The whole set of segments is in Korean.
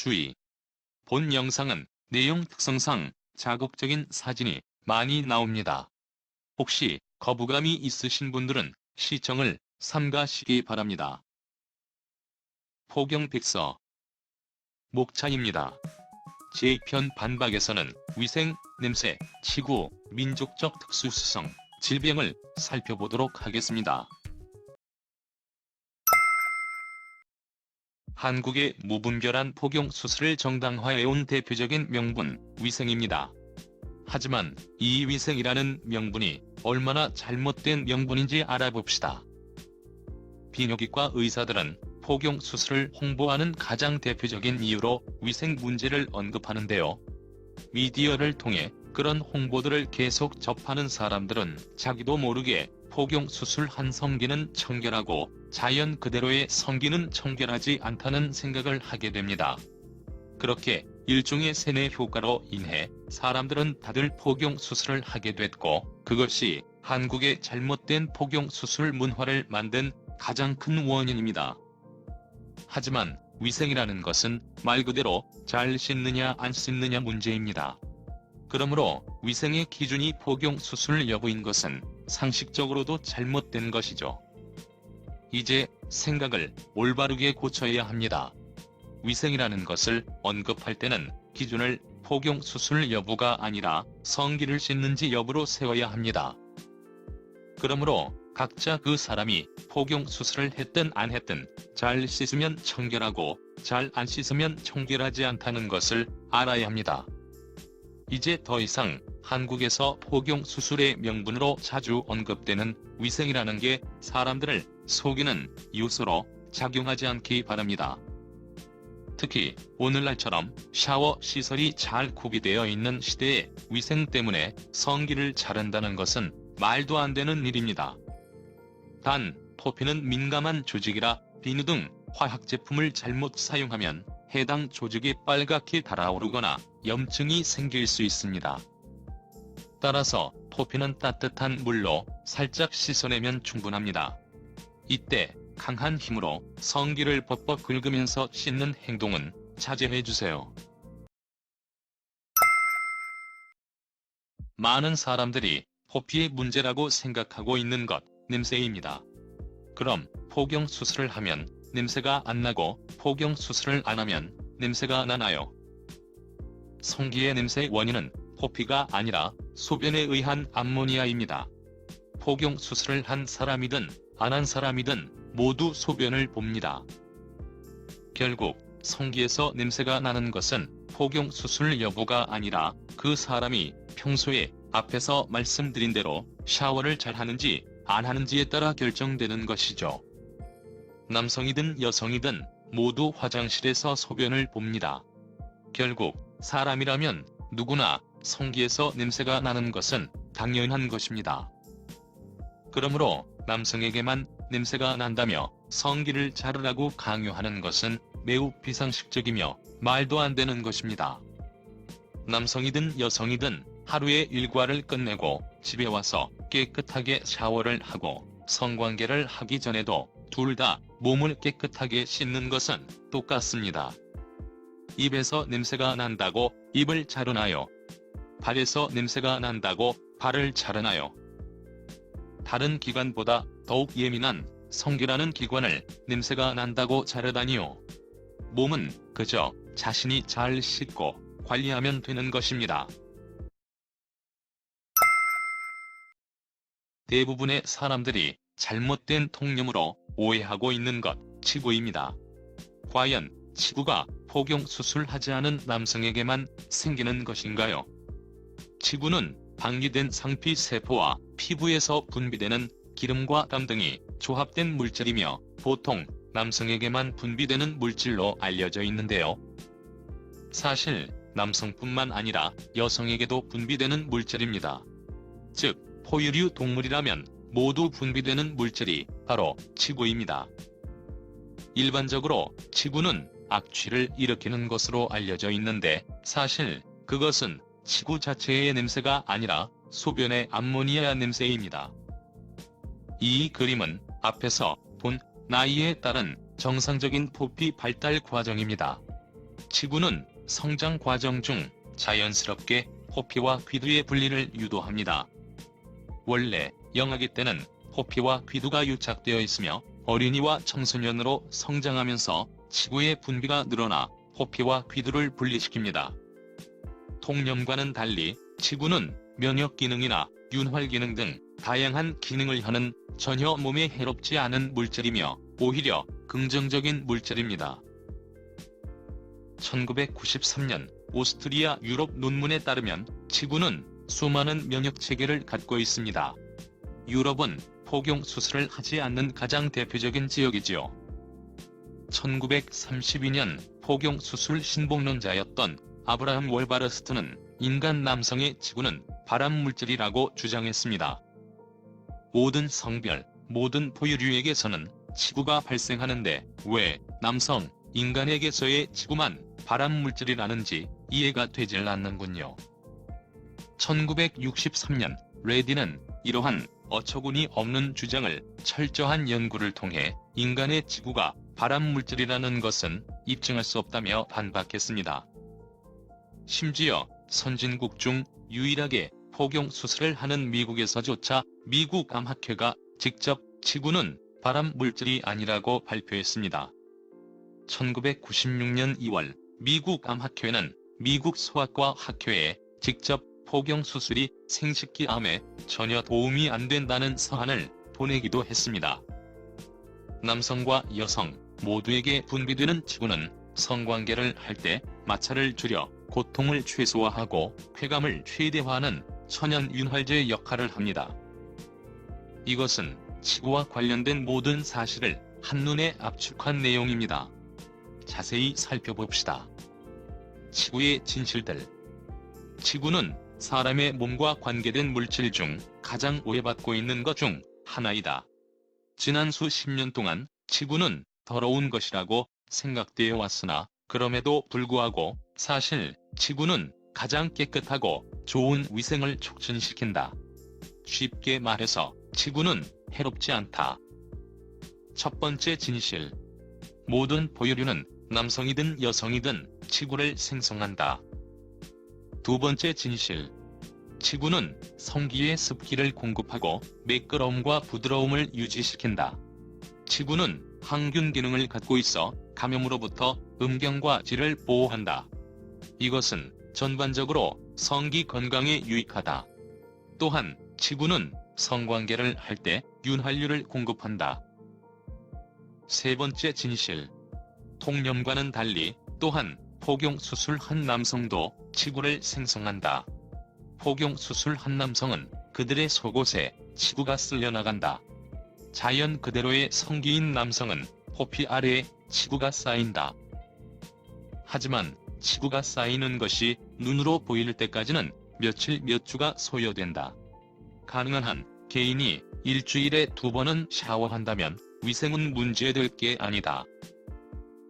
주의. 본 영상은 내용 특성상 자극적인 사진이 많이 나옵니다. 혹시 거부감이 있으신 분들은 시청을 삼가시기 바랍니다. 포경백서 목차입니다. 제2편 반박에서는 위생, 냄새, 치구, 민족적 특수성, 질병을 살펴보도록 하겠습니다. 한국의 무분별한 포경 수술을 정당화해온 대표적인 명분, 위생입니다. 하지만 이 위생이라는 명분이 얼마나 잘못된 명분인지 알아봅시다. 비뇨기과 의사들은 포경 수술을 홍보하는 가장 대표적인 이유로 위생 문제를 언급하는데요. 미디어를 통해 그런 홍보들을 계속 접하는 사람들은 자기도 모르게 포경 수술한 성기는 청결하고 자연 그대로의 성기는 청결하지 않다는 생각을 하게 됩니다. 그렇게 일종의 세뇌 효과로 인해 사람들은 다들 포경 수술을 하게 됐고, 그것이 한국의 잘못된 포경 수술 문화를 만든 가장 큰 원인입니다. 하지만 위생이라는 것은 말 그대로 잘 씻느냐 안 씻느냐 문제입니다. 그러므로 위생의 기준이 포경 수술 여부인 것은 상식적으로도 잘못된 것이죠. 이제 생각을 올바르게 고쳐야 합니다. 위생이라는 것을 언급할 때는 기준을 포경 수술 여부가 아니라 성기를 씻는지 여부로 세워야 합니다. 그러므로 각자 그 사람이 포경 수술을 했든 안 했든 잘 씻으면 청결하고 잘 안 씻으면 청결하지 않다는 것을 알아야 합니다. 이제 더 이상 한국에서 포경 수술의 명분으로 자주 언급되는 위생이라는 게 사람들을 속이는 요소로 작용하지 않기 바랍니다. 특히 오늘날처럼 샤워 시설이 잘 구비되어 있는 시대에 위생 때문에 성기를 자른다는 것은 말도 안 되는 일입니다. 단, 포피는 민감한 조직이라 비누 등 화학 제품을 잘못 사용하면 해당 조직이 빨갛게 달아오르거나 염증이 생길 수 있습니다. 따라서 포피는 따뜻한 물로 살짝 씻어내면 충분합니다. 이때 강한 힘으로 성기를 벅벅 긁으면서 씻는 행동은 자제해주세요. 많은 사람들이 포피의 문제라고 생각하고 있는 것, 냄새입니다. 그럼 포경 수술을 하면 냄새가 안 나고 포경 수술을 안 하면 냄새가 나나요? 성기의 냄새의 원인은 포피가 아니라 소변에 의한 암모니아입니다. 포경 수술을 한 사람이든 안 한 사람이든 모두 소변을 봅니다. 결국 성기에서 냄새가 나는 것은 포경 수술 여부가 아니라 그 사람이 평소에 앞에서 말씀드린 대로 샤워를 잘 하는지 안 하는지에 따라 결정되는 것이죠. 남성이든 여성이든 모두 화장실에서 소변을 봅니다. 결국 사람이라면 누구나 성기에서 냄새가 나는 것은 당연한 것입니다. 그러므로 남성에게만 냄새가 난다며 성기를 자르라고 강요하는 것은 매우 비상식적이며 말도 안 되는 것입니다. 남성이든 여성이든 하루의 일과를 끝내고 집에 와서 깨끗하게 샤워를 하고 성관계를 하기 전에도 둘 다 몸을 깨끗하게 씻는 것은 똑같습니다. 입에서 냄새가 난다고 입을 자르나요? 발에서 냄새가 난다고 발을 자르나요? 다른 기관보다 더욱 예민한 성기라는 기관을 냄새가 난다고 자르다니요. 몸은 그저 자신이 잘 씻고 관리하면 되는 것입니다. 대부분의 사람들이 잘못된 통념으로 오해하고 있는 것, 치구입니다. 과연 치구가 포경 수술하지 않은 남성에게만 생기는 것인가요? 치구는 방리된 상피 세포와 피부에서 분비되는 기름과 땀 등이 조합된 물질이며 보통 남성에게만 분비되는 물질로 알려져 있는데요. 사실 남성뿐만 아니라 여성에게도 분비되는 물질입니다. 즉, 포유류 동물이라면 모두 분비되는 물질이 바로 치구입니다. 일반적으로 치구는 악취를 일으키는 것으로 알려져 있는데 사실 그것은 치구 자체의 냄새가 아니라 소변의 암모니아 냄새입니다. 이 그림은 앞에서 본 나이에 따른 정상적인 포피 발달 과정입니다. 치구는 성장 과정 중 자연스럽게 포피와 귀두의 분리를 유도합니다. 원래 영아기 때는 포피와 귀두가 유착되어 있으며 어린이와 청소년으로 성장하면서 치구의 분비가 늘어나 포피와 귀두를 분리시킵니다. 통념과는 달리 치구는 면역 기능이나 윤활 기능 등 다양한 기능을 하는 전혀 몸에 해롭지 않은 물질이며 오히려 긍정적인 물질입니다. 1993년 오스트리아 유럽 논문에 따르면 치구는 수많은 면역체계를 갖고 있습니다. 유럽은 포경 수술을 하지 않는 가장 대표적인 지역이지요. 1932년 포경 수술 신봉론자였던 아브라함 월바르스트는 인간 남성의 치구는 발암물질이라고 주장했습니다. 모든 성별, 모든 포유류에게서는 치구가 발생하는데 왜 남성, 인간에게서의 치구만 발암물질이라는지 이해가 되질 않는군요. 1963년 레디는 이러한 어처구니 없는 주장을 철저한 연구를 통해 인간의 치구가 발암물질이라는 것은 입증할 수 없다며 반박했습니다. 심지어 선진국 중 유일하게 포경 수술을 하는 미국에서조차 미국 암학회가 직접 치구는 발암물질이 아니라고 발표했습니다. 1996년 2월 미국 암학회는 미국 소아과 학회에 직접 포경 수술이 생식기 암에 전혀 도움이 안 된다는 서한을 보내기도 했습니다. 남성과 여성 모두에게 분비되는 치구는 성관계를 할 때 마찰을 줄여 고통을 최소화하고 쾌감을 최대화하는 천연 윤활제 역할을 합니다. 이것은 치구와 관련된 모든 사실을 한눈에 압축한 내용입니다. 자세히 살펴봅시다. 치구의 진실들. 치구는 사람의 몸과 관계된 물질 중 가장 오해받고 있는 것 중 하나이다. 지난 수십 년 동안 치구는 더러운 것이라고 생각되어 왔으나 그럼에도 불구하고 사실 치구는 가장 깨끗하고 좋은 위생을 촉진시킨다. 쉽게 말해서 치구는 해롭지 않다. 첫 번째 진실. 모든 포유류는 남성이든 여성이든 치구를 생성한다. 두 번째 진실. 치구는 성기의 습기를 공급하고 매끄러움과 부드러움을 유지시킨다. 치구는 항균 기능을 갖고 있어 감염으로부터 음경과 질을 보호한다. 이것은 전반적으로 성기 건강에 유익하다. 또한 치구는 성관계를 할 때 윤활유를 공급한다. 세 번째 진실. 통념과는 달리 또한 포경 수술한 남성도 치구를 생성한다. 포경 수술한 남성은 그들의 속옷에 치구가 쓸려나간다. 자연 그대로의 성기인 남성은 포피 아래에 치구가 쌓인다. 하지만 치구가 쌓이는 것이 눈으로 보일 때까지는 며칠 몇 주가 소요된다. 가능한 한 개인이 일주일에 2번은 샤워한다면 위생은 문제될 게 아니다.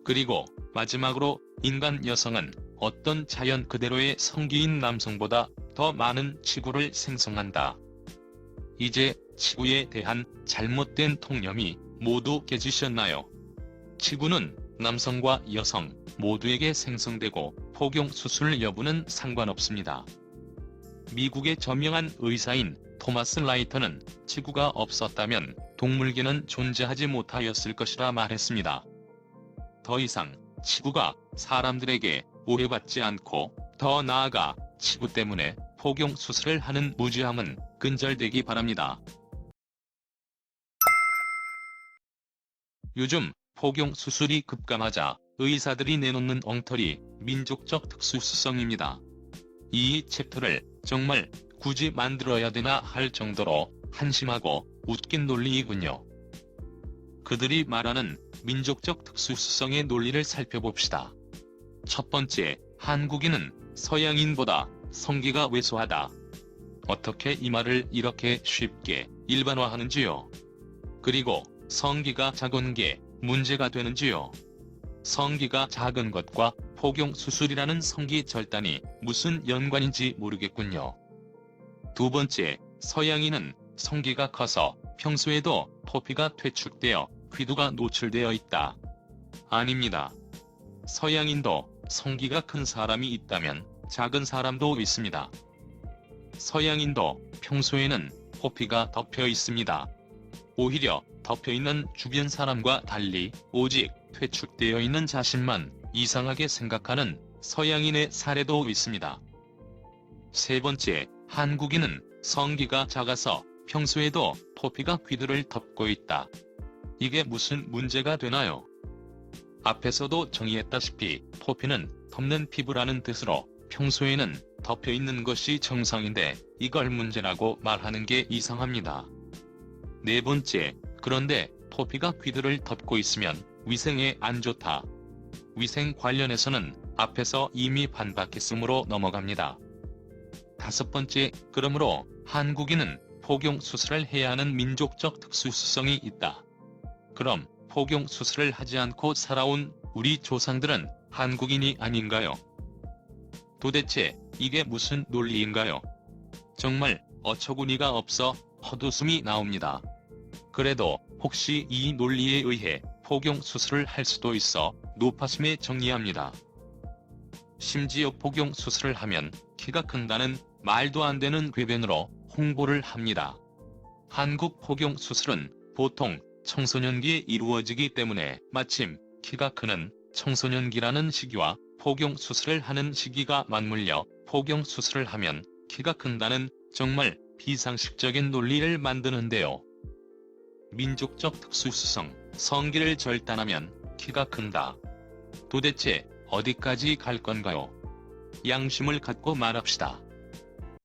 그리고 마지막으로 인간 여성은 어떤 자연 그대로의 성기인 남성보다 더 많은 치구를 생성한다. 이제 치구에 대한 잘못된 통념이 모두 깨지셨나요? 치구는 남성과 여성 모두에게 생성되고 포경 수술 여부는 상관없습니다. 미국의 저명한 의사인 토마스 라이터는 치구가 없었다면 동물계는 존재하지 못하였을 것이라 말했습니다. 더 이상 치구가 사람들에게 오해받지 않고 더 나아가 치구 때문에 포경 수술을 하는 무지함은 근절되기 바랍니다. 요즘 포경 수술이 급감하자 의사들이 내놓는 엉터리 민족적 특수수성입니다. 이 챕터를 정말 굳이 만들어야 되나 할 정도로 한심하고 웃긴 논리이군요. 그들이 말하는 민족적 특수수성의 논리를 살펴봅시다. 첫 번째, 한국인은 서양인보다 성기가 왜소하다. 어떻게 이 말을 이렇게 쉽게 일반화하는지요? 그리고 성기가 작은 게 문제가 되는지요? 성기가 작은 것과 포경 수술이라는 성기 절단이 무슨 연관인지 모르겠군요. 두 번째, 서양인은 성기가 커서 평소에도 포피가 퇴축되어 귀두가 노출되어 있다. 아닙니다. 서양인도 성기가 큰 사람이 있다면 작은 사람도 있습니다. 서양인도 평소에는 포피가 덮여 있습니다. 오히려 덮여 있는 주변 사람과 달리 오직 퇴축되어 있는 자신만 이상하게 생각하는 서양인의 사례도 있습니다. 세 번째, 한국인은 성기가 작아서 평소에도 포피가 귀들을 덮고 있다. 이게 무슨 문제가 되나요? 앞에서도 정의했다시피 포피는 덮는 피부라는 뜻으로 평소에는 덮여 있는 것이 정상인데 이걸 문제라고 말하는 게 이상합니다. 네 번째, 그런데 포피가 귀들을 덮고 있으면 위생에 안 좋다. 위생 관련해서는 앞에서 이미 반박했으므로 넘어갑니다. 다섯 번째, 그러므로 한국인은 포경 수술을 해야 하는 민족적 특수성이 있다. 그럼 포경 수술을 하지 않고 살아온 우리 조상들은 한국인이 아닌가요? 도대체 이게 무슨 논리인가요? 정말 어처구니가 없어 헛웃음이 나옵니다. 그래도 혹시 이 논리에 의해 포경 수술을 할 수도 있어 노파심에 정리합니다. 심지어 포경 수술을 하면 키가 큰다는 말도 안 되는 궤변으로 홍보를 합니다. 한국 포경 수술은 보통 청소년기에 이루어지기 때문에 마침 키가 크는 청소년기라는 시기와 포경 수술을 하는 시기가 맞물려 포경 수술을 하면 키가 큰다는 정말 비상식적인 논리를 만드는데요. 민족적 특수성, 성기를 절단하면 키가 큰다. 도대체 어디까지 갈 건가요? 양심을 갖고 말합시다.